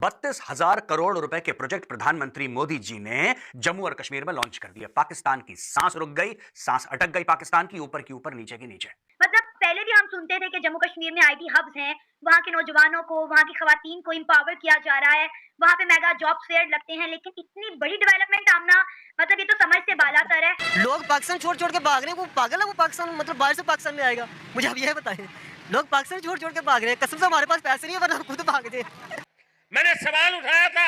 32,000 करोड़ रुपए के प्रोजेक्ट प्रधानमंत्री मोदी जी ने जम्मू और कश्मीर में लॉन्च कर दिया। पाकिस्तान की सांस रुक गई, सांस अटक गई पाकिस्तान की, ऊपर की ऊपर, नीचे की नीचे। मतलब पहले भी हम सुनते थे कि जम्मू कश्मीर में आईटी हब्स हैं, वहाँ के नौजवानों को, वहाँ की खवातीन को एम्पावर किया जा रहा है, वहाँ पे मेगा जॉब फेयर लगते हैं, लेकिन इतनी बड़ी डेवलपमेंट आमना, मतलब ये तो समझ से बालातर है। लोग पाकिस्तान छोड़-छोड़ के भाग रहे हैं, वो पागल है, वो पाकिस्तान मतलब बाहर से पाकिस्तान में आएगा। मुझे आप ये बताइए, लोग पाकिस्तान छोड़-छोड़ के भाग रहे हैं, कसम से हमारे पास पैसे नहीं है वरना हम खुद भाग जाए। मैंने सवाल उठाया था,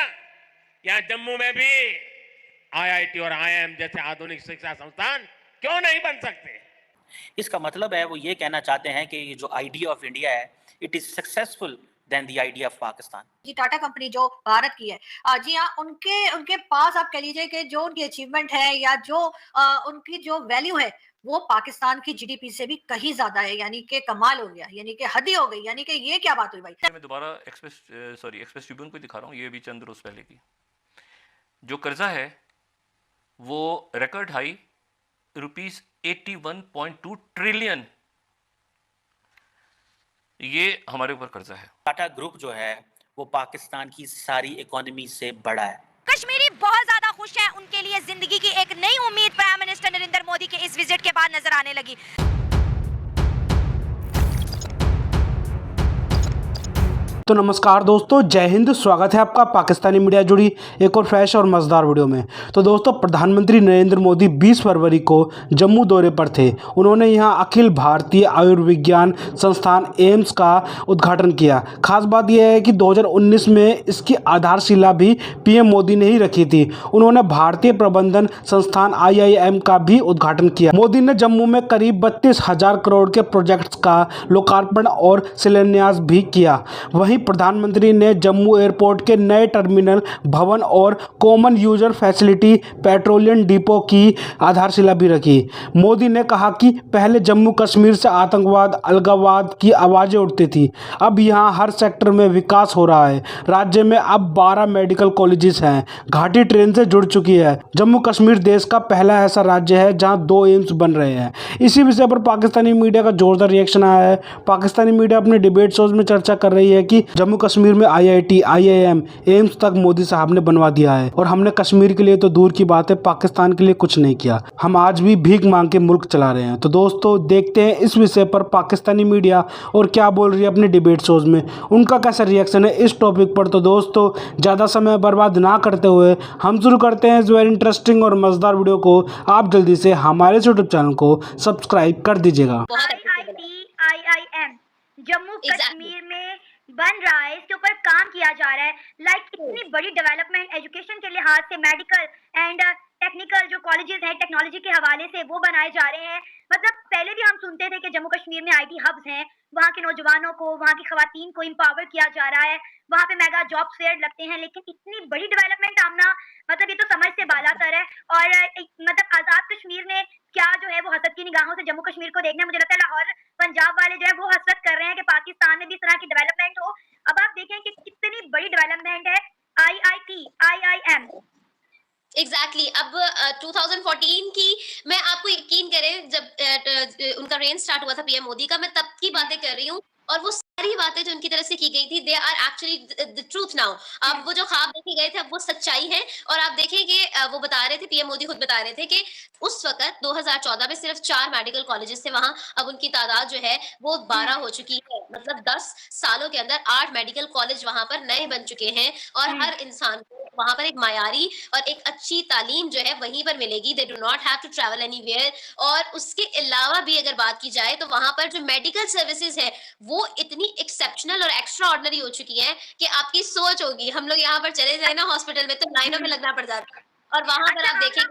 यहाँ जम्मू में भी आईआईटी और आईआईएम जैसे आधुनिक शिक्षा संस्थान क्यों नहीं बन सकते? इसका मतलब है वो ये कहना चाहते हैं कि ये जो आइडिया ऑफ इंडिया है, it is successful then the idea of Pakistan. जी टाटा कंपनी जो भारत की है, जी हाँ, उनके उनके पास आप कह लीजिए कि जो उनकी अचीवमेंट है या जो उनकी जो वैल्यू है वो पाकिस्तान की जीडीपी से भी कहीं ज्यादा है, यानी कि कमाल हो गया, यानी कि हद ही हो गई, यानी कि ये क्या बात हुई भाई। मैं दोबारा एक्सप्रेस ट्रिब्यून को दिखा रहा हूँ, ये भी चंद रोज पहले की। जो कर्जा है वो रिकॉर्ड हाई ₹81.2 ट्रिलियन, ये हमारे ऊपर कर्जा है। टाटा ग्रुप जो है वो पाकिस्तान की सारी इकोनॉमी से बड़ा है। कश्मीरी बहुत ज्यादा खुश हैं, उनके लिए जिंदगी की एक नई उम्मीद प्राइम मिनिस्टर नरेंद्र मोदी के इस विजिट के बाद नजर आने लगी। तो नमस्कार दोस्तों, जय हिंद। स्वागत है आपका पाकिस्तानी मीडिया जुड़ी एक और फ्रेश और मज़ेदार वीडियो में। तो दोस्तों, प्रधानमंत्री नरेंद्र मोदी 20 फरवरी को जम्मू दौरे पर थे। उन्होंने यहां अखिल भारतीय आयुर्विज्ञान संस्थान एम्स का उद्घाटन किया। खास बात यह है कि 2019 में इसकी आधारशिला भी पीएम मोदी ने ही रखी थी। उन्होंने भारतीय प्रबंधन संस्थान IIM का भी उद्घाटन किया। मोदी ने जम्मू में करीब 32,000 करोड़ के प्रोजेक्ट्स का लोकार्पण और शिलान्यास भी किया। वहीं प्रधानमंत्री ने जम्मू एयरपोर्ट के नए टर्मिनल भवन और common user facility petroleum depot की आधारशिला भी रखी। मोदी ने कहा कि पहले जम्मू कश्मीर से आतंकवाद, अलगाववाद की आवाज़ें उठती थी, अब यहां हर सेक्टर में विकास हो रहा है। राज्य में अब 12 मेडिकल कॉलेजेस हैं, घाटी ट्रेन से जुड़ चुकी है। जम्मू कश्मीर देश का पहला ऐसा राज्य है जहां 2 एम्स बन रहे हैं। इसी विषय पर पाकिस्तानी मीडिया का जोरदार रिएक्शन आया है। पाकिस्तानी मीडिया अपने डिबेट शोज में चर्चा कर रही है कि जम्मू कश्मीर में IIT, IIM, एम्स तक मोदी साहब ने बनवा दिया है और हमने कश्मीर के लिए तो दूर की बात है, पाकिस्तान के लिए कुछ नहीं किया। हम आज भी भीख मांग के मुल्क चला रहे हैं। तो दोस्तों, देखते हैं इस विषय पर पाकिस्तानी मीडिया और क्या बोल रही है अपने डिबेट शोज में, उनका कैसा रिएक्शन है इस टॉपिक पर। तो दोस्तों, ज़्यादा समय बर्बाद ना करते हुए हम शुरू करते हैं इस वेरी इंटरेस्टिंग और मज़ेदार वीडियो को। आप जल्दी से हमारे यूट्यूब चैनल को सब्सक्राइब कर दीजिएगा। IIM जम्मू कश्मीर में बन रहा है, इसके ऊपर काम किया जा रहा है। लाइक इतनी बड़ी डेवलपमेंट एजुकेशन के लिहाज से, मेडिकल एंड टेक्निकल जो कॉलेजेस हैं टेक्नोलॉजी के हवाले से वो बनाए जा रहे हैं। मतलब पहले भी हम सुनते थे कि जम्मू कश्मीर में आईटी हब्स हैं, वहाँ के नौजवानों को, वहाँ की खवातीन को एम्पावर किया जा रहा है, वहाँ पे मेगा जॉब फेयर लगते हैं, लेकिन इतनी बड़ी डेवलपमेंट आमना, मतलब ये तो समझ से बालातर है। और मतलब आजाद कश्मीर ने क्या जो है वो हसरत की निगाहों से जम्मू कश्मीर को देखना, मुझे लगता है लाहौर पंजाब वाले जो है वो हसरत कर रहे हैं कि पाकिस्तान में भी इस तरह की डेवलपमेंट हो। अब आप देखें कि कितनी बड़ी डेवलपमेंट है IIT, IIM। एग्जैक्टली अब 2014 की, मैं आपको यकीन करें जब उनका रेन स्टार्ट हुआ था पीएम मोदी का, मैं तब की बातें कर रही हूँ और वो सारी बातें जो उनकी तरफ से की गई थी, they are actually the truth now. अब वो जो ख्वाब देखे गए थे अब वो सच्चाई है। और आप देखें कि वो बता रहे थे, पीएम मोदी खुद बता रहे थे कि उस वक्त 2014 में सिर्फ 4 मेडिकल कॉलेजेस थे वहां, अब उनकी तादाद जो है वो 12 हो चुकी है। मतलब 10 सालों के अंदर 8 मेडिकल कॉलेज वहां पर नए बन चुके हैं और हर इंसान को वहां पर एक मायारी और एक अच्छी तालीम जो है वहीं पर मिलेगी। They do not have to travel anywhere. और उसके अलावा भी अगर बात की जाए तो वहां पर जो मेडिकल सर्विसेज है वो इतनी एक्सेप्शनल और एक्स्ट्रा ऑर्डिनरी हो चुकी है कि आपकी सोच होगी, हम लोग यहाँ पर चले जाए ना हॉस्पिटल में तो लाइनों में लगना पड़ जाता है। और वहां पर आप देखें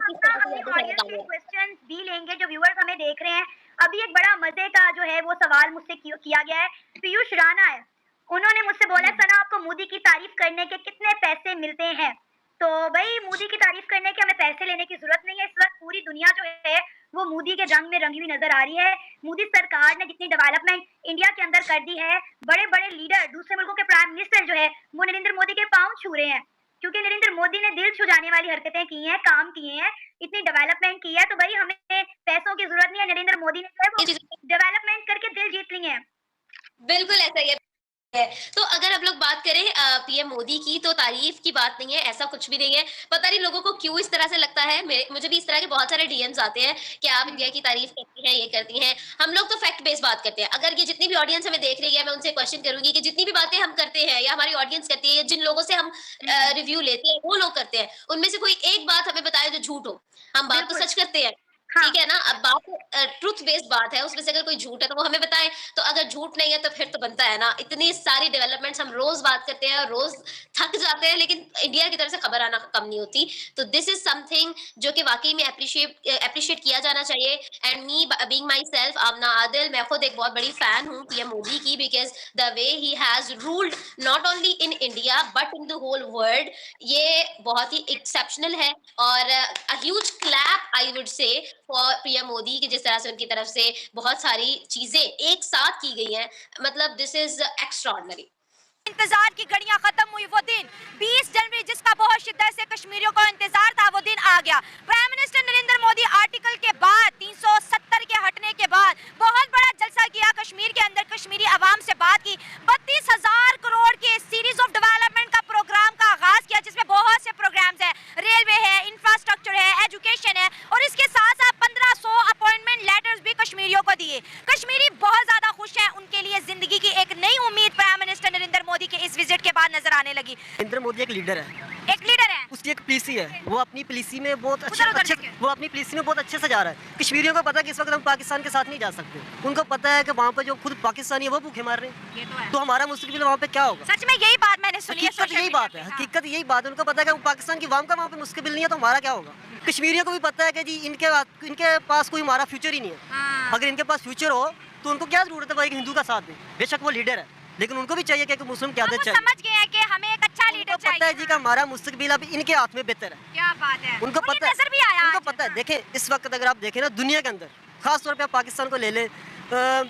क्वेश्चंस भी लेंगे जो व्यूअर्स हमें देख रहे हैं। अभी एक बड़ा मजे का जो है वो सवाल मुझसे किया गया है। पीयूष राणा है, उन्होंने मुझसे बोला, सना आपको मोदी की तारीफ करने के कितने पैसे मिलते हैं? तो भाई, मोदी की तारीफ करने के हमें पैसे लेने की जरूरत नहीं है। इस वक्त पूरी दुनिया जो है वो मोदी के रंग में रंगी हुई नजर आ रही है। मोदी सरकार ने जितनी डेवलपमेंट इंडिया के अंदर कर दी है, बड़े बड़े लीडर, दूसरे मुल्कों के प्राइम मिनिस्टर जो है वो नरेंद्र मोदी के पांव छू रहे हैं, क्योंकि नरेंद्र मोदी ने दिल छू जाने वाली हरकतें की हैं, काम किए हैं, इतनी डेवलपमेंट की है। तो भाई, हमें पैसों की जरूरत नहीं है, नरेंद्र मोदी ने जो है वो डेवलपमेंट करके दिल जीत ली है। बिल्कुल ऐसा ही है। है। तो अगर आप लोग बात करें पीएम मोदी की, तो तारीफ की बात नहीं है, ऐसा कुछ भी नहीं है। पता नहीं लोगों को क्यों इस तरह से लगता है। मुझे भी इस तरह के बहुत सारे डीएम्स आते हैं कि आप इंडिया की तारीफ करती हैं, ये करती हैं। हम लोग तो फैक्ट बेस्ड बात करते हैं। अगर ये जितनी भी ऑडियंस हमें देख रही है, मैं उनसे क्वेश्चन करूंगी कि जितनी भी बातें हम करते हैं या हमारी ऑडियंस करती है, जिन लोगों से हम रिव्यू लेते हैं, वो लोग करते हैं, उनमें से कोई एक बात हमें बताए जो झूठ हो। हम बात तो सच करते हैं, ठीक है ना। अब बात ट्रुथ बेस्ड बात है, उसमें से अगर कोई झूठ है तो वो हमें बताएं। तो अगर झूठ नहीं है तो फिर तो बनता है ना। इतनी सारी डेवलपमेंट्स हम रोज बात करते हैं और रोज थक जाते हैं, लेकिन इंडिया की तरफ से खबर आना कम नहीं होती। तो दिस इज समथिंग जो कि वाकई में अप्रिशिएट किया जाना चाहिए। And me being myself Aamna Adil, मैं खुद एक बहुत बड़ी फैन हूँ पीएम मोदी की, because the way he has ruled not only in India but in the whole world, ये बहुत ही एक्सेप्शनल है। और huge clap I would say for PM Modi की, जिस तरह से उनकी तरफ से बहुत सारी चीजें एक साथ की गई हैं। मतलब दिस इज एक्स्ट्राऑर्डिनरी। इंतजार की घड़ियां खत्म हुई, वो दिन 20 जनवरी जिसका बहुत शिद्दत से कश्मीरियों को इंतजार था, वो दिन आ गया। Prime minister Narendra Modi article के बाद 370 के हटने के बाद बहुत बड़ा जलसा किया कश्मीर के अंदर, कश्मीरी आवाम से बात की, 32,000 करोड़ के सीरीज ऑफ डेवलपमेंट का प्रोग्राम का आगाज किया, जिसमें बहुत से प्रोग्राम्स है, रेलवे है, इंफ्रास्ट्रक्चर है, एजुकेशन है, और इसके साथ साथ 1500 अपॉइंटमेंट लेटर्स भी कश्मीरियों को दिए। कश्मीरी बहुत ज्यादा खुश हैं, उनके लिए जिंदगी की एक नई उम्मीद प्राइम मिनिस्टर नरेंद्र मोदी के इस विजिट के बाद नजर आने लगी। नरेंद्र मोदी एक लीडर है, एक लीडर है, उसकी एक पॉलिसी है, वो अपनी पॉलिसी में बहुत अच्छे से जा रहा है। कश्मीरियों को पता है कि इस वक्त हम पाकिस्तान के साथ नहीं जा सकते। उनको पता है कि वहाँ पे जो खुद पाकिस्तानी है वो भूखे मार रहे हैं, तो हमारा मुस्तकबिल वहाँ पे क्या होगा। सच में यही बात मैंने सुनी है, यही बात है, हकीकत यही बात है। उनको पता है कि पाकिस्तान की वाम का वहाँ पे मुस्तकबिल नहीं है, तो हमारा क्या होगा। कश्मीरियों को भी पता है कि जी इनके पास कोई हमारा फ्यूचर ही नहीं है। अगर इनके पास फ्यूचर हो तो उनको क्या जरूरत है भाई कि हिंदू का साथ दें। बेशक वो लीडर है, लेकिन उनको भी चाहिए कि मुस्लिम क्यादत चाहिए। समझ गए हैं कि हमें एक अच्छा लीडर चाहिए। पता है जी का हमारा मुस्तकबिल अब इनके हाथ में बेहतर है। क्या बात है, उनको पता है, नजर भी आया, उनको पता है। देखें इस वक्त अगर आप देखें ना दुनिया के अंदर, खास तौर पे आप पाकिस्तान को ले लें,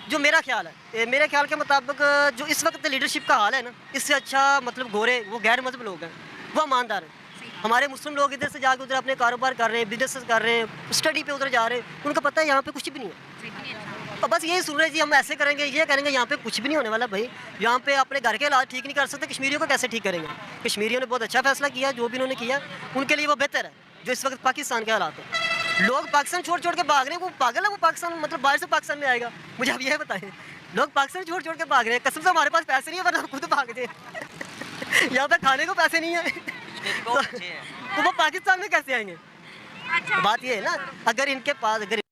जो मेरा ख्याल है, मेरे ख्याल के मुताबिक जो इस वक्त लीडरशिप का हाल है ना, इससे अच्छा मतलब गोरे वो गैर मजहब लोग हैं, वो ईमानदार हैं। हमारे मुस्लिम लोग इधर से जाकर उधर अपने कारोबार कर रहे हैं, बिजनेस कर रहे हैं, स्टडी पे उधर जा रहे हैं। उनको पता है यहाँ पे कुछ भी नहीं है, तो बस यही सुन रहे जी हम ऐसे करेंगे, ये करेंगे, यहाँ पे कुछ भी नहीं होने वाला भाई। यहाँ पे अपने घर के हालात ठीक नहीं कर सकते, कश्मीरियों को कैसे ठीक करेंगे। कश्मीरियों ने बहुत अच्छा फैसला किया, जो भी उन्होंने किया उनके लिए वो बेहतर है। जो इस वक्त पाकिस्तान के हालात है, लोग पाकिस्तान छोड़ के भाग रहे हैं, वो पागल है, वो पाकिस्तान मतलब बाहर से पाकिस्तान में आएगा। मुझे आप ये बताएं, लोग पाकिस्तान छोड़ के भाग रहे हैं, कसम से हमारे पास पैसे नहीं है वरना खुद भाग जाए। यहाँ पे खाने को पैसे नहीं है तो वो पाकिस्तान में कैसे आएंगे। बात ये है ना, अगर इनके पास अगर